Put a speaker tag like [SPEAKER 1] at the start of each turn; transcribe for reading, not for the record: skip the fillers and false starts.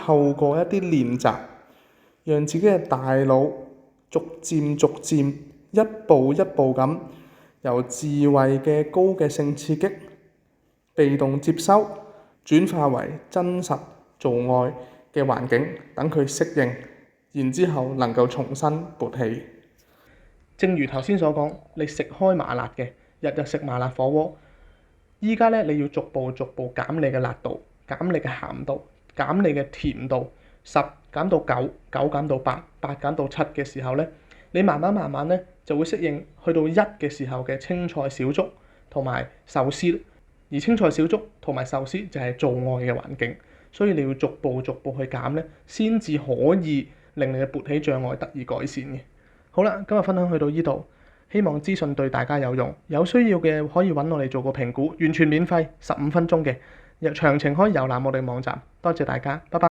[SPEAKER 1] 透過一啲練習，讓自己嘅大腦逐漸一步一步咁由自慰嘅高嘅性刺激被動接收，轉化為真實做愛嘅環境，等佢適應，然之後能夠重新勃起。正如頭先所講，你食開麻辣嘅，日日食麻辣火鍋，依家咧你要逐步減你嘅辣度，減你嘅鹹度，減你嘅甜度，10減到9，9減到8，8減到7嘅時候咧，你慢慢咧就會適應去到1嘅時候嘅青菜小粥同埋壽司，而青菜小粥同埋壽司就係做愛嘅環境，所以你要逐步去減咧，先至可以令你嘅勃起障礙得以改善嘅。好啦，今日分享去到呢度，希望資訊對大家有用，有需要嘅可以揾我哋做個評估，完全免費，15分鐘嘅，詳情可以瀏覽我哋網站。多謝大家，拜拜。